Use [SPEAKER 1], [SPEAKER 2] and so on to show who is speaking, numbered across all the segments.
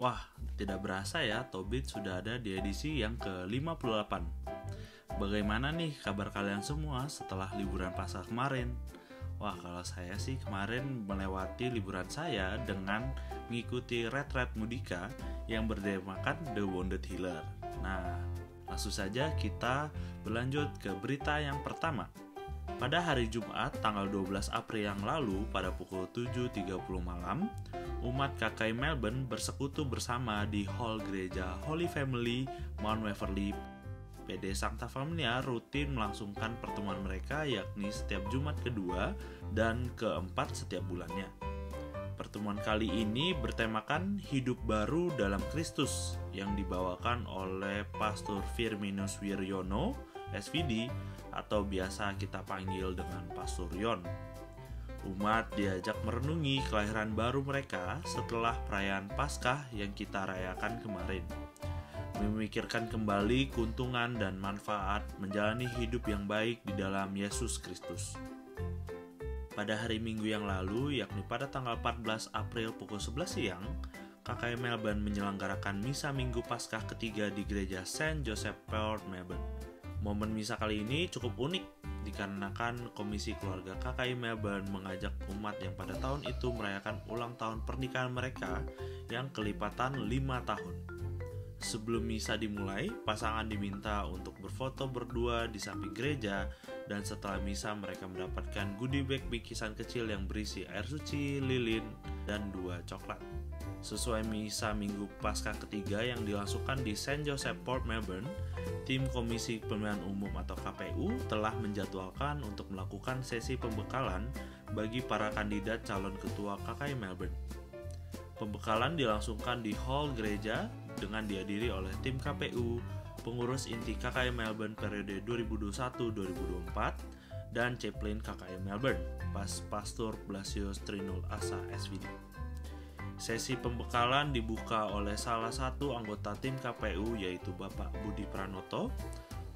[SPEAKER 1] Wah, tidak berasa ya, Tobit sudah ada di edisi yang ke-58. Bagaimana nih kabar kalian semua setelah liburan Paskah kemarin? Wah, kalau saya sih kemarin melewati liburan saya dengan mengikuti retret Mudika yang bertemakan The Wounded Healer. Nah, langsung saja kita berlanjut ke berita yang pertama. Pada hari Jumat tanggal 12 April yang lalu pada pukul 7.30 malam, umat KKI Melbourne bersekutu bersama di Hall Gereja Holy Family Mount Waverley. PD Sancta Familia rutin melangsungkan pertemuan mereka yakni setiap Jumat kedua dan keempat setiap bulannya. Pertemuan kali ini bertemakan Hidup Baru dalam Kristus yang dibawakan oleh Pastor Firminus Wiryono, SVD, atau biasa kita panggil dengan Pastor Yon. Umat diajak merenungi kelahiran baru mereka setelah perayaan Paskah yang kita rayakan kemarin. Memikirkan kembali keuntungan dan manfaat menjalani hidup yang baik di dalam Yesus Kristus. Pada hari Minggu yang lalu, yakni pada tanggal 14 April pukul 11 siang, KKI Melbourne menyelenggarakan Misa Minggu Paskah ketiga di Gereja Saint Joseph Port Melbourne. Momen misa kali ini cukup unik dikarenakan Komisi Keluarga KKI Melbourne mengajak umat yang pada tahun itu merayakan ulang tahun pernikahan mereka yang kelipatan 5 tahun. Sebelum misa dimulai, pasangan diminta untuk berfoto berdua di samping gereja, dan setelah misa mereka mendapatkan goodie bag bingkisan kecil yang berisi air suci, lilin, dan 2 coklat. Sesuai misa Minggu Paskah ketiga yang dilangsungkan di Saint Joseph Port Melbourne, tim Komisi Pemilihan Umum atau KPU telah menjadwalkan untuk melakukan sesi pembekalan bagi para kandidat calon ketua KKI Melbourne. Pembekalan dilangsungkan di Hall Gereja dengan dihadiri oleh tim KPU, pengurus inti KKI Melbourne periode 2021-2024, dan Chaplain KKI Melbourne, Pastor Blasius Trinul Asa SVD. Sesi pembekalan dibuka oleh salah satu anggota tim KPU yaitu Bapak Budi Pranoto,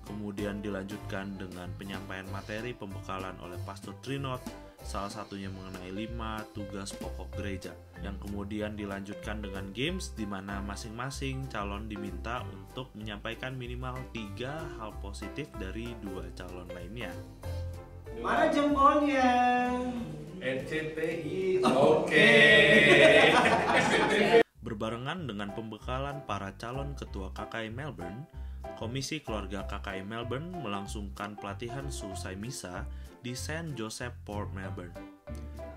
[SPEAKER 1] kemudian dilanjutkan dengan penyampaian materi pembekalan oleh Pastor Trinot, salah satunya mengenai 5 tugas pokok gereja, yang kemudian dilanjutkan dengan games di mana masing-masing calon diminta untuk menyampaikan minimal 3 hal positif dari 2 calon lainnya.
[SPEAKER 2] Mana jempolnya?
[SPEAKER 3] NCTI. Oke.
[SPEAKER 1] Berbarengan dengan pembekalan para calon ketua KKI Melbourne, Komisi Keluarga KKI Melbourne melangsungkan pelatihan seusai misa di Saint Joseph Port Melbourne.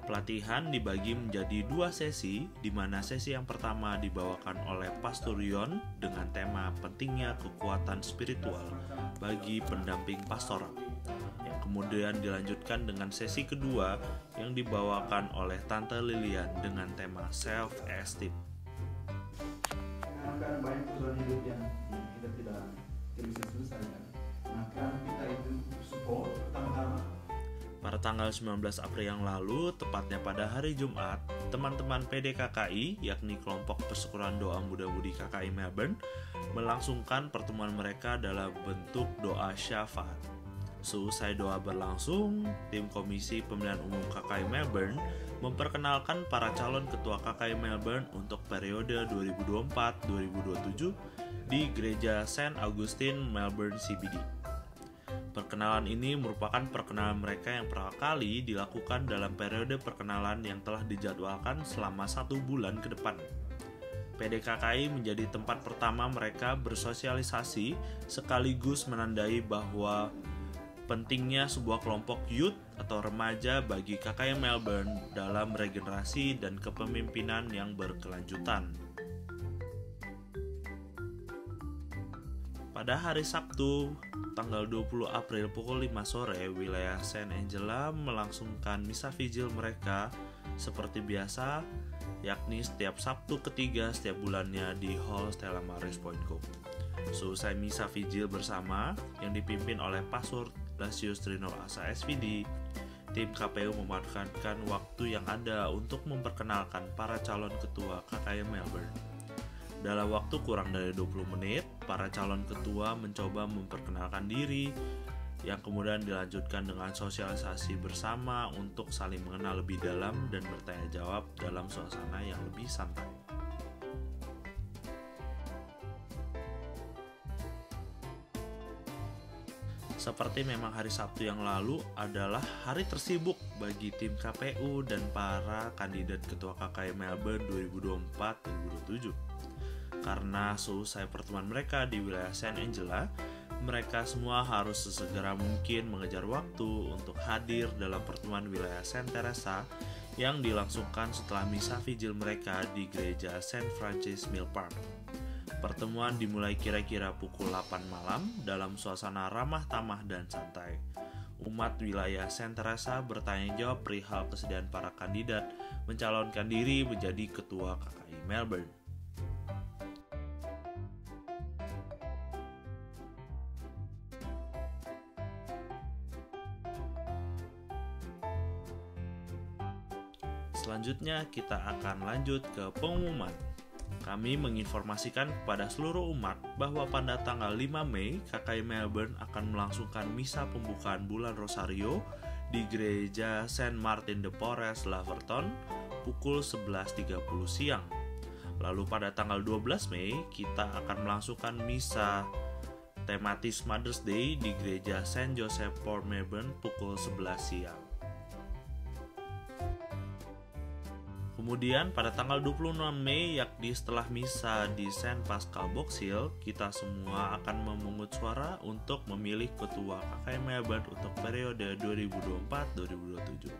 [SPEAKER 1] Pelatihan dibagi menjadi 2 sesi, di mana sesi yang pertama dibawakan oleh Pastor Yon dengan tema pentingnya kekuatan spiritual bagi pendamping pastoral. Yang kemudian dilanjutkan dengan sesi kedua yang dibawakan oleh Tante Lilian dengan tema self-esteem.
[SPEAKER 2] Karena banyak persoalan hidup yang kita tidak bisa selesaikan. Maka kita itu support pertama-tama.
[SPEAKER 1] Pada tanggal 19 April yang lalu, tepatnya pada hari Jumat, teman-teman PDKKI, yakni kelompok persekutuan doa muda-mudi KKI Melbourne, melangsungkan pertemuan mereka dalam bentuk doa syafaat. Seusai doa berlangsung, tim Komisi Pemilihan Umum KKI Melbourne memperkenalkan para calon ketua KKI Melbourne untuk periode 2024-2027 di Gereja Saint Augustine Melbourne CBD. Perkenalan ini merupakan perkenalan mereka yang pertama kali dilakukan dalam periode perkenalan yang telah dijadwalkan selama 1 bulan ke depan. PDKKI menjadi tempat pertama mereka bersosialisasi sekaligus menandai bahwa pentingnya sebuah kelompok youth atau remaja bagi KKI Melbourne dalam regenerasi dan kepemimpinan yang berkelanjutan. Pada hari Sabtu, tanggal 20 April pukul 5 sore, wilayah Saint Angela melangsungkan misa vigil mereka seperti biasa, yakni setiap Sabtu ketiga setiap bulannya di Hall Stella Maris Point Cove. Seusai misa vigil bersama yang dipimpin oleh Pastor Blasius Trinul Asa SVD, tim KPU memanfaatkan waktu yang ada untuk memperkenalkan para calon ketua KKI Melbourne. Dalam waktu kurang dari 20 menit, para calon ketua mencoba memperkenalkan diri, yang kemudian dilanjutkan dengan sosialisasi bersama untuk saling mengenal lebih dalam dan bertanya jawab dalam suasana yang lebih santai. Seperti memang hari Sabtu yang lalu adalah hari tersibuk bagi tim KPU dan para kandidat ketua KKI Melbourne 2024-2027. Karena seusai pertemuan mereka di wilayah Saint Angela, mereka semua harus sesegera mungkin mengejar waktu untuk hadir dalam pertemuan wilayah Saint Teresa yang dilangsungkan setelah misa vigil mereka di gereja Saint Francis Mill Park. Pertemuan dimulai kira-kira pukul 8 malam dalam suasana ramah tamah dan santai. Umat wilayah Saint Teresa bertanya jawab perihal kesediaan para kandidat mencalonkan diri menjadi ketua KKI Melbourne. Selanjutnya kita akan lanjut ke pengumuman. Kami menginformasikan kepada seluruh umat bahwa pada tanggal 5 Mei, KKI Melbourne akan melangsungkan misa pembukaan bulan Rosario di gereja Saint Martin de Porres, Laverton, pukul 11.30 siang. Lalu pada tanggal 12 Mei, kita akan melangsungkan misa tematis Mother's Day di gereja Saint Joseph Port Melbourne pukul 11 siang. Kemudian pada tanggal 26 Mei, yakni setelah misa di Saint Pascal Box Hill, kita semua akan memungut suara untuk memilih ketua KKI Melbourne untuk periode 2024-2027.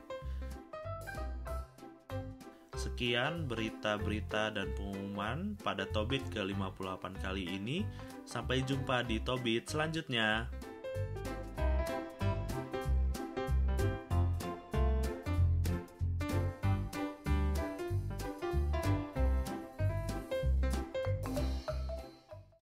[SPEAKER 1] Sekian berita-berita dan pengumuman pada Tobit ke-58 kali ini. Sampai jumpa di Tobit selanjutnya.